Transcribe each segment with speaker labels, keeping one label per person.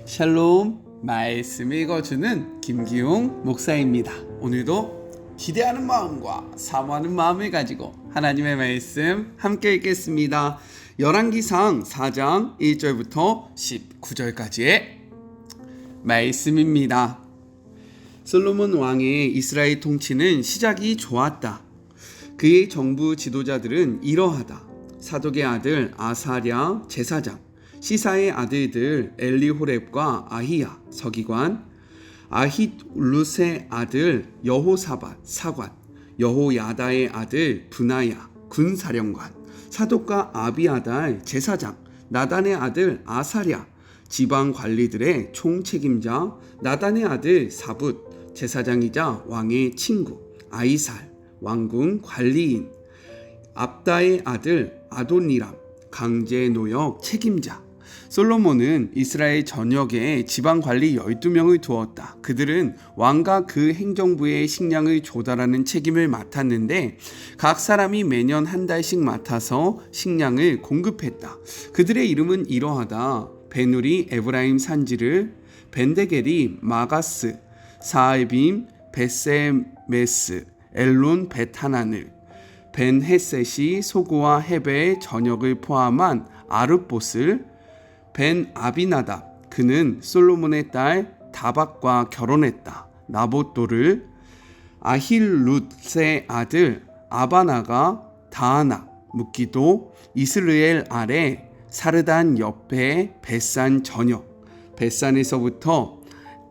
Speaker 1: 샬롬, 말씀 읽어주는 김기웅 목사입니다. 오늘도 기대하는 마음과 사모하는 마음을 가지고 하나님의 말씀 함께 읽겠습니다. 열왕기상 4장 1절부터 19절까지의 말씀입니다. 솔로몬 왕의 이스라엘 통치는 시작이 좋았다. 그의 정부 지도자들은 이러하다. 사독의 아들 아사랴 제사장, 시사의 아들들 엘리호렙과 아히야 서기관, 아힛룰루스의 아들 여호사밧 사관, 여호야다의 아들 브나야 군사령관, 사독과 아비아달 제사장, 나단의 아들 아사랴 지방 관리들의 총책임자, 나단의 아들 사붓 제사장이자 왕의 친구, 아이살 왕궁 관리인, 압다의 아들 아도니람 강제노역 책임자. 솔로몬은 이스라엘 전역에 지방관리 12명을 두었다. 그들은 왕과 그 행정부의 식량을 조달하는 책임을 맡았는데 각 사람이 매년 한 달씩 맡아서 식량을 공급했다. 그들의 이름은 이러하다. 베누리 에브라임 산지르, 벤데겔이 마가스, 사알빔 베세메스, 엘론 베타나늘, 벤헤셋이 소고와 헤베의 전역을 포함한 아르봇을, 벤 아비나답 그는 솔로몬의 딸 다박과 결혼했다. 나봇도를, 아힐룻의 아들 아바나가 다하나 묵기도, 이스르엘 아래 사르단 옆에 벳산 전역, 벳산에서부터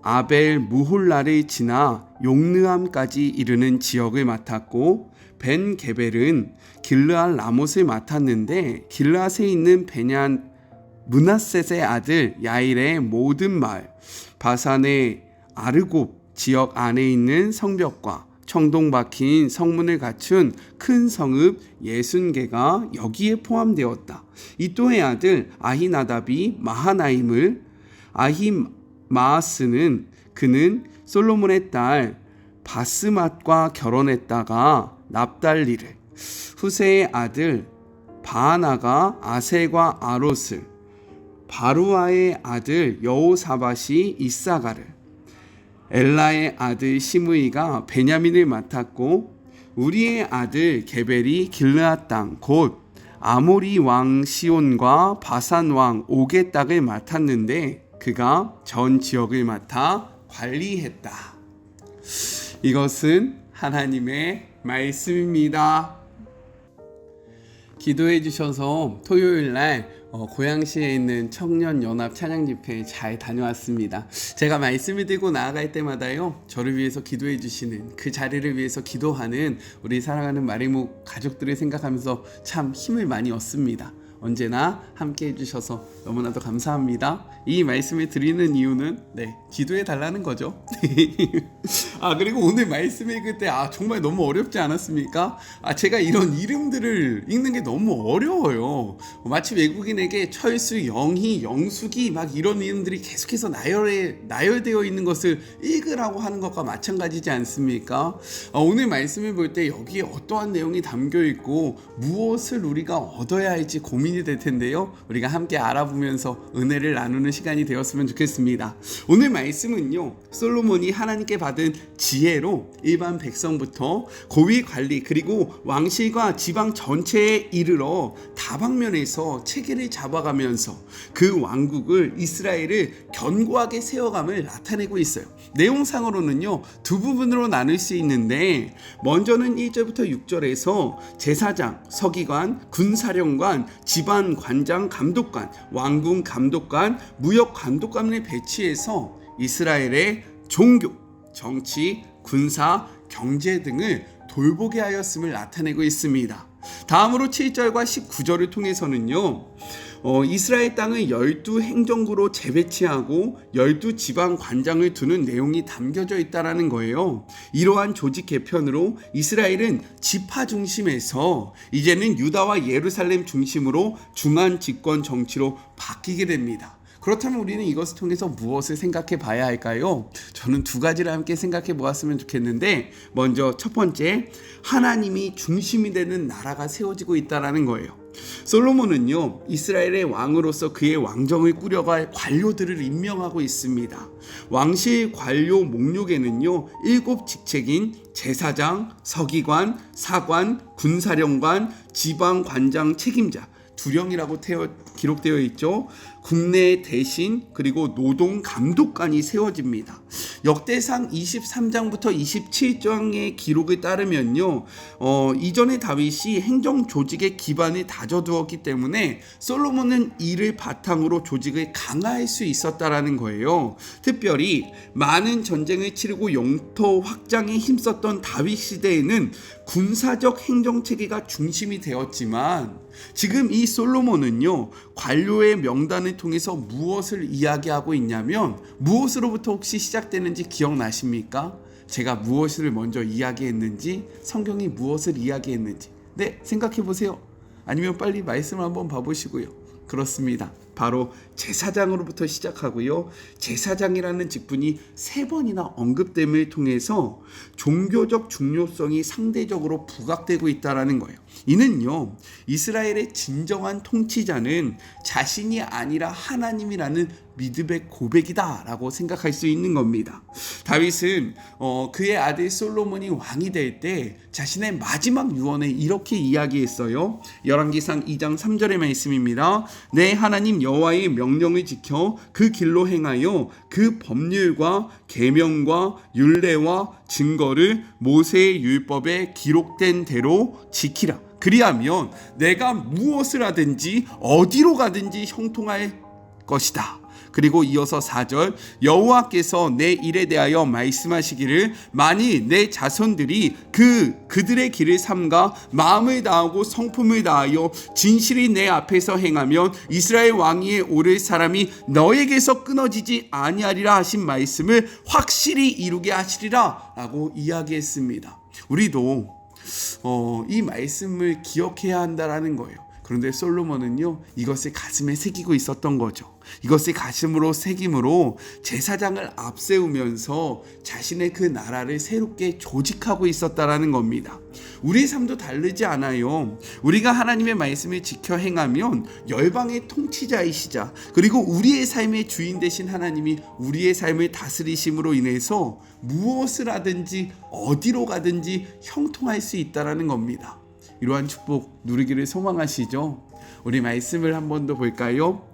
Speaker 1: 아벨 무홀라를 지나 용르암까지 이르는 지역을 맡았고, 벤 게벨은 길르앗 라못을 맡았는데 길르앗에 있는 베냐 문하셋의 아들 야일의 모든 마을, 바산의 아르곱 지역 안에 있는 성벽과 청동 박힌 성문을 갖춘 큰 성읍 60개가 여기에 포함되었다. 이또의 아들 아히나답이 마하나임을, 아히마아스는 그는 솔로몬의 딸 바스맛과 결혼했다가 납달리를, 후세의 아들 바하나가 아셀과 아롯을, 바루아의 아들 여호사밧이 이사가를, 엘라의 아들 시므이가 베냐민을 맡았고, 우리의 아들 게벨이 길르앗 땅 곧 아모리 왕 시온과 바산 왕 옥의 땅을 맡았는데 그가 전 지역을 맡아 관리했다. 이것은 하나님의 말씀입니다. 기도해 주셔서 토요일날 고양시에 있는 청년연합 찬양집회 잘 다녀왔습니다. 제가 말씀을 들고 나아갈 때마다요, 저를 위해서 기도해 주시는, 그 자리를 위해서 기도하는 우리 사랑하는 마리목 가족들을 생각하면서 참 힘을 많이 얻습니다. 언제나 함께 해주셔서 너무나도 감사합니다. 이 말씀을 드리는 이유는 기도해 달라는 거죠. 그리고 오늘 말씀 읽을 때 정말 너무 어렵지 않았습니까? 제가 이런 이름들을 읽는 게 너무 어려워요. 마치 외국인에게 철수, 영희, 영숙이 막 이런 이름들이 계속해서 나열되어 있는 것을 읽으라고 하는 것과 마찬가지지 않습니까? 오늘 말씀을 볼 때 여기에 어떠한 내용이 담겨 있고 무엇을 우리가 얻어야 할지 고민이 될 텐데요. 우리가 함께 알아보면서 은혜를 나누는 시간이 되었으면 좋겠습니다. 오늘 말씀은요, 솔로몬이 하나님께 받은 지혜로 일반 백성부터 고위 관리 그리고 왕실과 지방 전체에 이르러 다방면에서 체계를 잡아가면서 그 왕국을, 이스라엘을 견고하게 세워감을 나타내고 있어요. 내용상으로는요, 두 부분으로 나눌 수 있는데, 먼저는 1절부터 6절에서 제사장, 서기관, 군사령관, 지방 관장 감독관, 왕궁 감독관, 무역 감독관을 배치해서 이스라엘의 종교, 정치, 군사, 경제 등을 돌보게 하였음을 나타내고 있습니다. 다음으로 7절과 19절을 통해서는요, 이스라엘 땅을 12행정구로 재배치하고 12지방 관장을 두는 내용이 담겨져 있다는 거예요. 이러한 조직 개편으로 이스라엘은 지파 중심에서 이제는 유다와 예루살렘 중심으로 중앙 집권 정치로 바뀌게 됩니다. 그렇다면 우리는 이것을 통해서 무엇을 생각해 봐야 할까요? 저는 두 가지를 함께 생각해 보았으면 좋겠는데, 먼저 첫 번째, 하나님이 중심이 되는 나라가 세워지고 있다는 거예요. 솔로몬은요, 이스라엘의 왕으로서 그의 왕정을 꾸려갈 관료들을 임명하고 있습니다. 왕실 관료 목록에는요, 7 직책인 제사장, 서기관, 사관, 군사령관, 지방관장 책임자, 두령이라고 기록되어 있죠. 국내 대신 그리고 노동 감독관이 세워집니다. 역대상 23장부터 27장의 기록에 따르면요, 이전에 다윗이 행정 조직의 기반을 다져두었기 때문에 솔로몬은 이를 바탕으로 조직을 강화할 수 있었다라는 거예요. 특별히 많은 전쟁을 치르고 영토 확장에 힘썼던 다윗 시대에는 군사적 행정 체계가 중심이 되었지만, 지금 이 솔로몬은요, 관료의 명단을 통해서 무엇을 이야기하고 있냐면, 무엇으로부터 혹시 시작되는지 기억나십니까? 제가 무엇을 먼저 이야기했는지, 성경이 무엇을 이야기했는지, 네, 생각해 보세요. 아니면 빨리 말씀을 한번 봐보시고요. 그렇습니다. 바로 제사장으로부터 시작하고요, 제사장이라는 직분이 3번이나 언급됨을 통해서 종교적 중요성이 상대적으로 부각되고 있다는 거예요. 이는요, 이스라엘의 진정한 통치자는 자신이 아니라 하나님이라는 믿음의 고백이다 라고 생각할 수 있는 겁니다. 다윗은 그의 아들 솔로몬이 왕이 될 때 자신의 마지막 유언에 이렇게 이야기했어요. 열왕기상 2장 3절의 말씀입니다. 내 하나님 여호와의 명령을 지켜 그 길로 행하여 그 법률과 계명과 율례와 증거를 모세의 율법에 기록된 대로 지키라. 그리하면 내가 무엇을 하든지 어디로 가든지 형통할 것이다. 그리고 이어서 4절, 여호와께서 내 일에 대하여 말씀하시기를 만일 내 자손들이 그들의 길을 삼가 마음을 다하고 성품을 다하여 진실이 내 앞에서 행하면 이스라엘 왕위에 오를 사람이 너에게서 끊어지지 아니하리라 하신 말씀을 확실히 이루게 하시리라 라고 이야기했습니다. 우리도 이 말씀을 기억해야 한다라는 거예요. 그런데 솔로몬은요, 이것을 가슴에 새기고 있었던 거죠. 이것을 가슴으로 새김으로 제사장을 앞세우면서 자신의 그 나라를 새롭게 조직하고 있었다라는 겁니다. 우리의 삶도 다르지 않아요. 우리가 하나님의 말씀을 지켜 행하면 열방의 통치자이시자, 그리고 우리의 삶의 주인 되신 하나님이 우리의 삶을 다스리심으로 인해서 무엇을 하든지 어디로 가든지 형통할 수 있다라는 겁니다. 이러한 축복 누리기를 소망하시죠? 우리 말씀을 한 번 더 볼까요?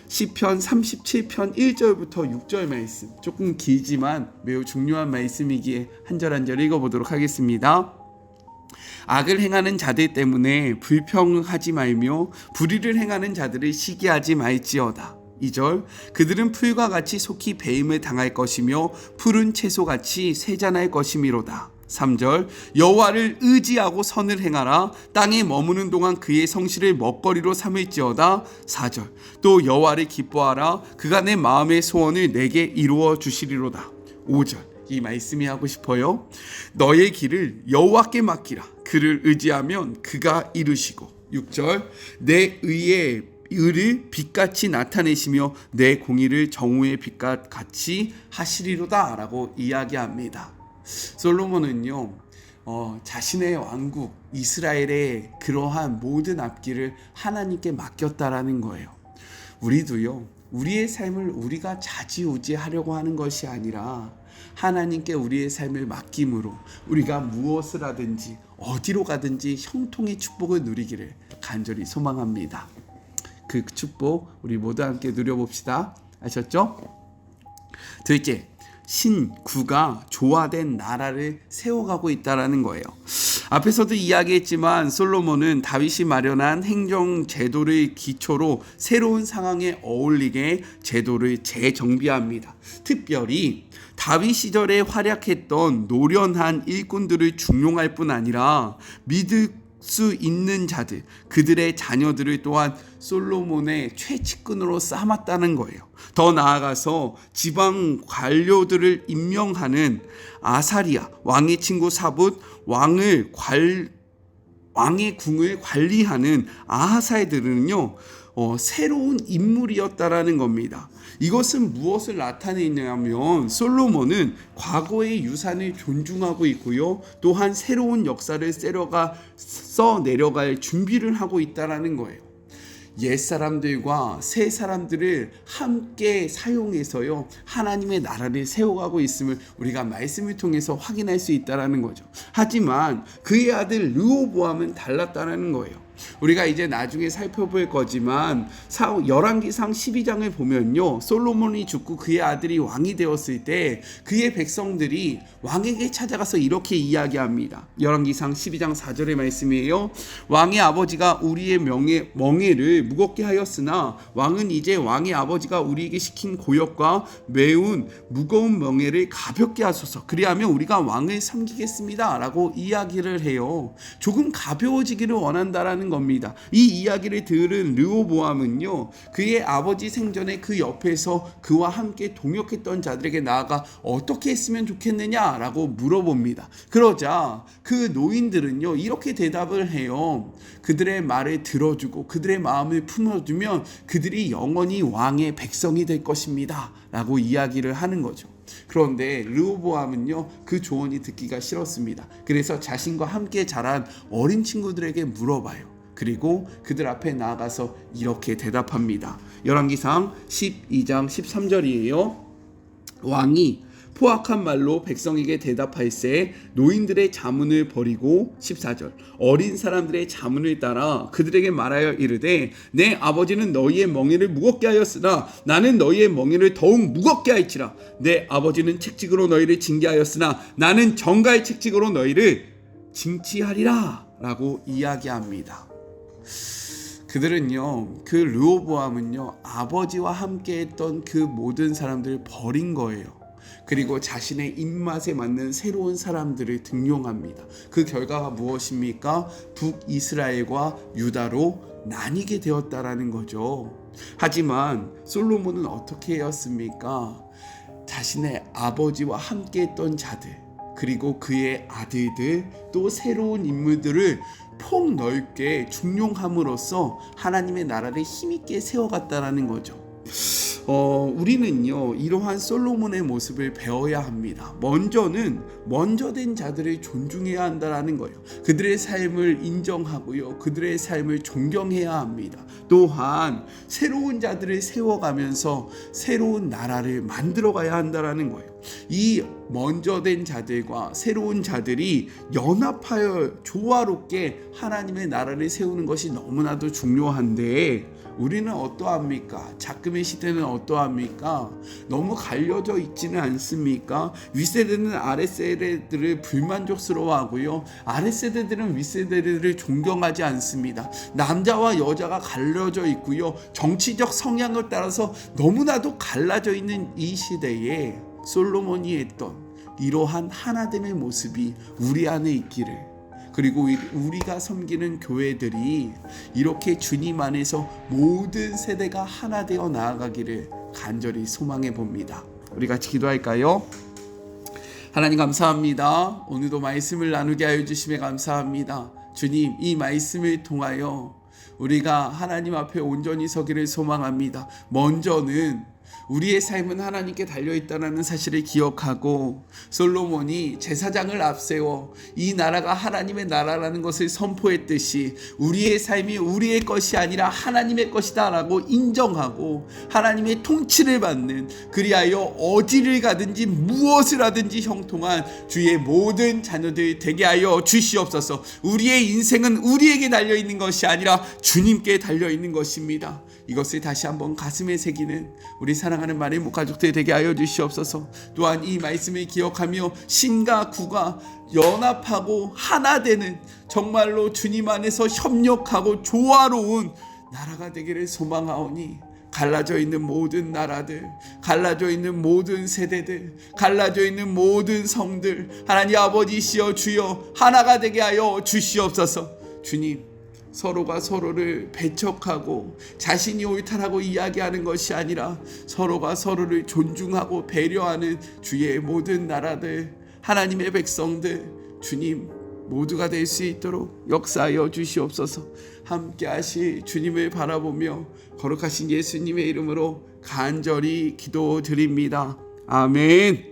Speaker 1: 시편 37편 1절부터 6절 말씀, 조금 길지만 매우 중요한 말씀이기에 한 절 한 절 읽어보도록 하겠습니다. 악을 행하는 자들 때문에 불평하지 말며 불의를 행하는 자들을 시기하지 말지어다. 2절, 그들은 풀과 같이 속히 배임을 당할 것이며 푸른 채소같이 세잔할 것이미로다. 3절, 여호와를 의지하고 선을 행하라. 땅에 머무는 동안 그의 성실을 먹거리로 삼을지어다. 4절, 또 여호와를 기뻐하라. 그가 내 마음의 소원을 내게 이루어 주시리로다. 5절, 이 말씀이 하고 싶어요. 너의 길을 여호와께 맡기라. 그를 의지하면 그가 이루시고. 6절, 내 의를 빛같이 나타내시며 내 공의를 정오의 빛과 같이 하시리로다 라고 이야기합니다. 솔로몬은요, 자신의 왕국 이스라엘의 그러한 모든 앞길을 하나님께 맡겼다라는 거예요. 우리도요, 우리의 삶을 우리가 좌지우지하려고 하는 것이 아니라 하나님께 우리의 삶을 맡김으로 우리가 무엇을 하든지 어디로 가든지 형통의 축복을 누리기를 간절히 소망합니다. 그 축복 우리 모두 함께 누려봅시다. 아셨죠? 둘째, 신구가 조화된 나라를 세워가고 있다는 거예요. 앞에서도 이야기했지만 솔로몬은 다윗이 마련한 행정 제도를 기초로 새로운 상황에 어울리게 제도를 재정비합니다. 특별히 다윗 시절에 활약했던 노련한 일꾼들을 중용할 뿐 아니라 믿을 수 있는 자들, 그들의 자녀들을 또한 솔로몬의 최측근으로 삼았다는 거예요. 더 나아가서 지방 관료들을 임명하는 아사리아, 왕의 친구 사붓, 왕의 궁을 관리하는 아하사이들은요, 새로운 인물이었다라는 겁니다. 이것은 무엇을 나타내냐면 솔로몬은 과거의 유산을 존중하고 있고요, 또한 새로운 역사를 써내려갈 준비를 하고 있다라는 거예요. 옛사람들과 새 사람들을 함께 사용해서요 하나님의 나라를 세워가고 있음을 우리가 말씀을 통해서 확인할 수 있다는 거죠. 하지만 그의 아들 르호보암은 달랐다는 거예요. 우리가 이제 나중에 살펴볼 거지만 열왕기상 12장을 보면요, 솔로몬이 죽고 그의 아들이 왕이 되었을 때 그의 백성들이 왕에게 찾아가서 이렇게 이야기합니다. 열왕기상 12장 4절의 말씀이에요. 왕의 아버지가 우리의 멍에를 무겁게 하였으나 왕은 이제 왕의 아버지가 우리에게 시킨 고역과 매운 무거운 멍에를 가볍게 하소서. 그리하면 우리가 왕을 섬기겠습니다 라고 이야기를 해요. 조금 가벼워지기를 원한다라는 겁니다. 이 이야기를 들은 르호보암은요, 그의 아버지 생전에 그 옆에서 그와 함께 동역했던 자들에게 나아가 어떻게 했으면 좋겠느냐라고 물어봅니다. 그러자 그 노인들은요 이렇게 대답을 해요. 그들의 말을 들어주고 그들의 마음을 품어주면 그들이 영원히 왕의 백성이 될 것입니다 라고 이야기를 하는 거죠. 그런데 르호보암은요 그 조언이 듣기가 싫었습니다. 그래서 자신과 함께 자란 어린 친구들에게 물어봐요. 그리고 그들 앞에 나아가서 이렇게 대답합니다. 열왕기상 12장 13절이에요. 왕이 포악한 말로 백성에게 대답할새 노인들의 자문을 버리고 14절 어린 사람들의 자문을 따라 그들에게 말하여 이르되 내 아버지는 너희의 멍에를 무겁게 하였으나 나는 너희의 멍에를 더욱 무겁게 할지라. 내 아버지는 책직으로 너희를 징계하였으나 나는 정가의 책직으로 너희를 징치하리라 라고 이야기합니다. 그들은요, 그 르호보암은요 아버지와 함께했던 그 모든 사람들을 버린 거예요. 그리고 자신의 입맛에 맞는 새로운 사람들을 등용합니다. 그 결과가 무엇입니까? 북이스라엘과 유다로 나뉘게 되었다라는 거죠. 하지만 솔로몬은 어떻게 하였습니까? 자신의 아버지와 함께했던 자들, 그리고 그의 아들들, 또 새로운 인물들을 폭넓게 중용함으로써 하나님의 나라를 힘있게 세워갔다라는 거죠. 우리는요 이러한 솔로몬의 모습을 배워야 합니다. 먼저 된 자들을 존중해야 한다라는 거예요. 그들의 삶을 인정하고요, 그들의 삶을 존경해야 합니다. 또한 새로운 자들을 세워가면서 새로운 나라를 만들어가야 한다라는 거예요. 이 먼저 된 자들과 새로운 자들이 연합하여 조화롭게 하나님의 나라를 세우는 것이 너무나도 중요한데, 우리는 어떠합니까? 작금의 시대는 어떠합니까? 너무 갈려져 있지는 않습니까? 윗세대는 아랫세대들을 불만족스러워하고요, 아랫세대들은 윗세대들을 존경하지 않습니다. 남자와 여자가 갈려져 있고요, 정치적 성향을 따라서 너무나도 갈라져 있는 이 시대에 솔로몬이 했던 이러한 하나됨의 모습이 우리 안에 있기를, 그리고 우리가 섬기는 교회들이 이렇게 주님 안에서 모든 세대가 하나 되어 나아가기를 간절히 소망해 봅니다. 우리 같이 기도할까요? 하나님 감사합니다. 오늘도 말씀을 나누게 하여 주심에 감사합니다. 주님, 이 말씀을 통하여 우리가 하나님 앞에 온전히 서기를 소망합니다. 먼저는 우리의 삶은 하나님께 달려있다는 사실을 기억하고, 솔로몬이 제사장을 앞세워 이 나라가 하나님의 나라라는 것을 선포했듯이 우리의 삶이 우리의 것이 아니라 하나님의 것이다 라고 인정하고 하나님의 통치를 받는, 그리하여 어디를 가든지 무엇을 하든지 형통한 주의 모든 자녀들 되게 하여 주시옵소서. 우리의 인생은 우리에게 달려있는 것이 아니라 주님께 달려있는 것입니다. 이것을 다시 한번 가슴에 새기는 우리 사랑하는 마리모 가족들 되게 하여 주시옵소서. 또한 이 말씀을 기억하며 신과 구가 연합하고 하나 되는, 정말로 주님 안에서 협력하고 조화로운 나라가 되기를 소망하오니, 갈라져 있는 모든 나라들, 갈라져 있는 모든 세대들, 갈라져 있는 모든 성들, 하나님 아버지시여 주여 하나가 되게 하여 주시옵소서. 주님, 서로가 서로를 배척하고 자신이 옳다라고 이야기하는 것이 아니라 서로가 서로를 존중하고 배려하는 주의 모든 나라들, 하나님의 백성들, 주님 모두가 될 수 있도록 역사하여 주시옵소서. 함께 하실 주님을 바라보며 거룩하신 예수님의 이름으로 간절히 기도드립니다. 아멘.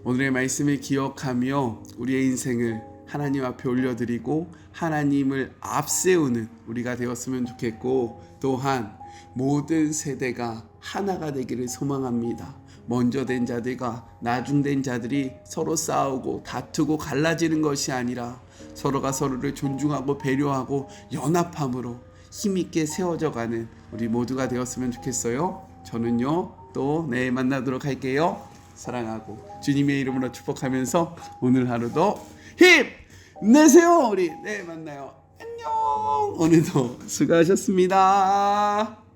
Speaker 1: 오늘의 말씀을 기억하며 우리의 인생을 하나님 앞에 올려드리고 하나님을 앞세우는 우리가 되었으면 좋겠고, 또한 모든 세대가 하나가 되기를 소망합니다. 먼저 된 자들과 나중된 자들이 서로 싸우고 다투고 갈라지는 것이 아니라 서로가 서로를 존중하고 배려하고 연합함으로 힘있게 세워져 가는 우리 모두가 되었으면 좋겠어요. 저는요, 또 내일 만나도록 할게요. 사랑하고 주님의 이름으로 축복하면서 오늘 하루도 힘내세요. 우리 내일 만나요. 안녕. 오늘도 수고하셨습니다.